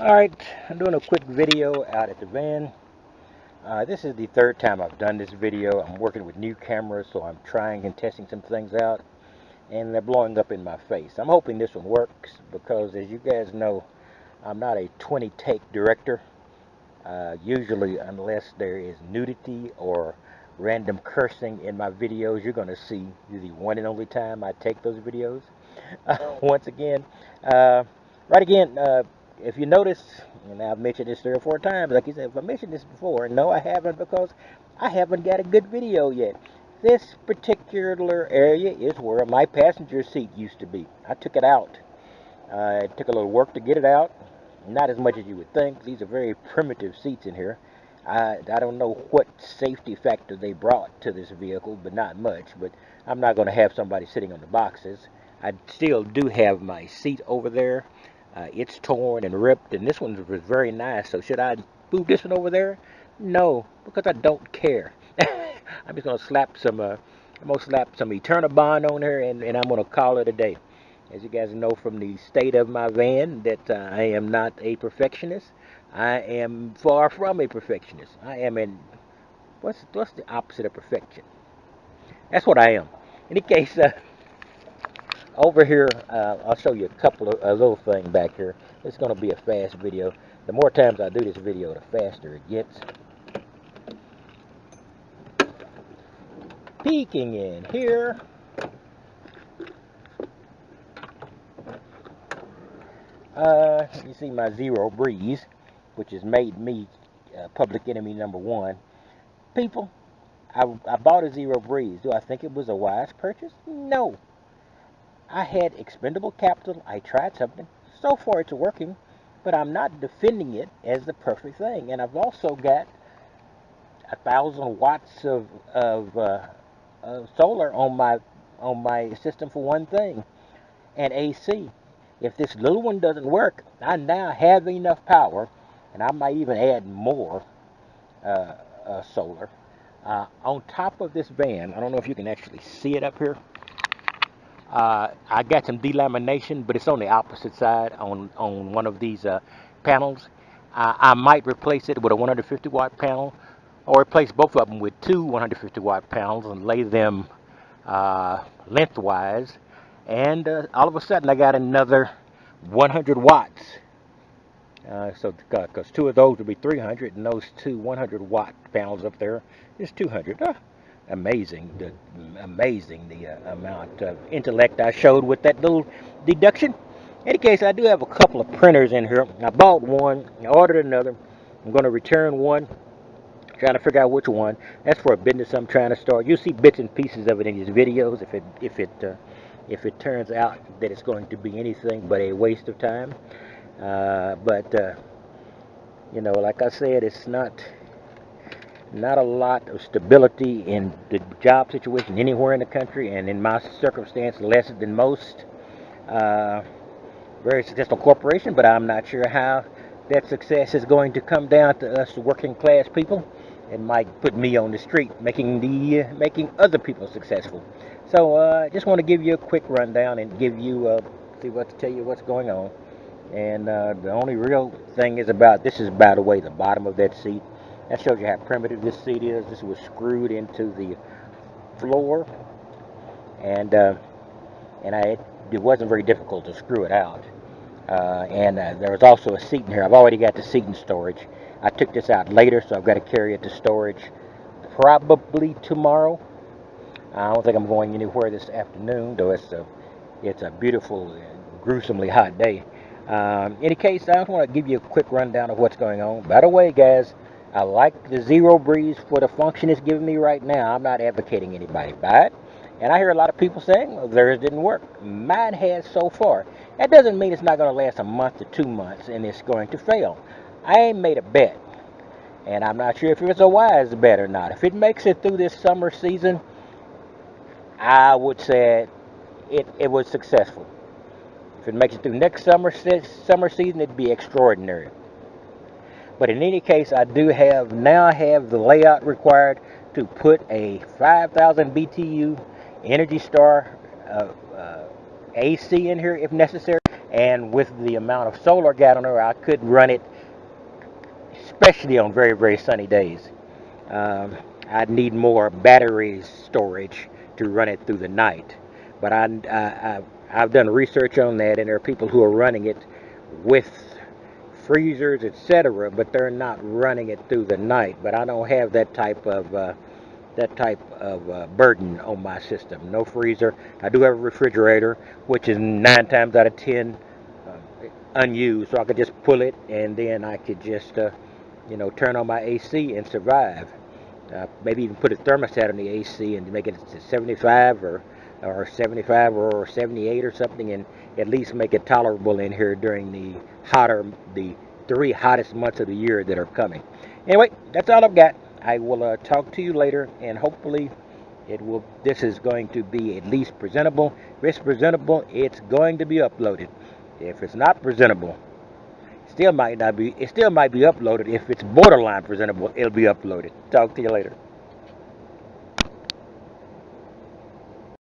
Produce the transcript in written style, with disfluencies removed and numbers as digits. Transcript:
Alright, I'm doing a quick video out at the van. This is the third time I've done this video. I'm working with new cameras, so I'm trying and testing some things out, and they're blowing up in my face. I'm hoping this one works because, as you guys know, I'm not a 20-take director. Usually, unless there is nudity or random cursing in my videos, you're going to see the one and only time I take those videos. Once again, right again, if you notice, and I've mentioned this 3 or 4 times, like you said, if I mentioned this before, no, I haven't, because I haven't got a good video yet. This particular area is where my passenger seat used to be. I took it out. It took a little work to get it out. Not as much as you would think. These are very primitive seats in here. I don't know what safety factor they brought to this vehicle, but not much. But I'm not going to have somebody sitting on the boxes. I still do have my seat over there. It's torn and ripped, and this one was very nice. So should I move this one over there? No, because I don't care. I'm just going to slap some. I'm going to slap some Eternabond on here, and I'm going to call it a day. As you guys know from the state of my van, that I am not a perfectionist. I am far from a perfectionist. I am an what's the opposite of perfection? That's what I am. In any case, over here, I'll show you a couple of a little thing back here. It's going to be a fast video. The more times I do this video, the faster it gets. Peeking in here. You see my Zero Breeze, which has made me public enemy #1. People, I bought a Zero Breeze. Do I think it was a wise purchase? No. I had expendable capital. I tried something. So far, it's working, but I'm not defending it as the perfect thing. And I've also got 1,000 watts of solar on my system for one thing, and AC. If this little one doesn't work, I now have enough power, and I might even add more solar. On top of this van, I don't know if you can actually see it up here. I got some delamination, but it's on the opposite side on one of these panels. I might replace it with a 150 watt panel, or replace both of them with two 150 watt panels and lay them lengthwise, and all of a sudden I got another 100 watts. So because two of those would be 300, and those two 100 watt panels up there is 200. Amazing the amount of intellect I showed with that little deduction. In any case, I do have a couple of printers in here. I bought one, I ordered another. I'm going to return one, trying to figure out which one. That's for a business I'm trying to start. You'll see bits and pieces of it in these videos if it turns out that it's going to be anything but a waste of time. But you know, like I said, it's not a lot of stability in the job situation anywhere in the country, and in my circumstance, less than most. Very successful corporation, but I'm not sure how that success is going to come down to us working class people. It might put me on the street making other people successful. So I just want to give you a quick rundown and give you tell you what's going on. And the only real thing is this is, by the way, the bottom of that seat. That shows you how primitive this seat is. This was screwed into the floor, and it wasn't very difficult to screw it out. There was also a seat in here. I've already got the seat in storage. I took this out later, so I've got to carry it to storage probably tomorrow. I don't think I'm going anywhere this afternoon, though it's a beautiful, gruesomely hot day. In any case, I just want to give you a quick rundown of what's going on. By the way, guys, I like the Zero Breeze for the function it's giving me right now. I'm not advocating anybody buy it. And I hear a lot of people saying, well, theirs didn't work. Mine has so far. That doesn't mean it's not going to last a month to 2 months and it's going to fail. I ain't made a bet. And I'm not sure if it's a wise bet or not. If it makes it through this summer season, I would say it was successful. If it makes it through next summer season, it'd be extraordinary. But in any case, I do now have the layout required to put a 5,000 BTU Energy Star AC in here if necessary, And with the amount of solar got on there, I could run it, especially on very, very sunny days. Um, I'd need more battery storage to run it through the night. But I've done research on that, and there are people who are running it with freezers, etc., but they're not running it through the night. But I don't have that type of burden on my system. No freezer. I do have a refrigerator, which is 9 times out of 10 unused, so I could just pull it, and then I could just turn on my AC and survive. Maybe even put a thermostat on the AC and make it to 75 or 75 or 78 or something, and at least make it tolerable in here during the 3 hottest months of the year that are coming. Anyway, that's all I've got. I will talk to you later, and hopefully this is going to be at least presentable. If it's presentable, it's going to be uploaded. If it's not presentable, it still might be uploaded. If it's borderline presentable, it'll be uploaded. Talk to you later.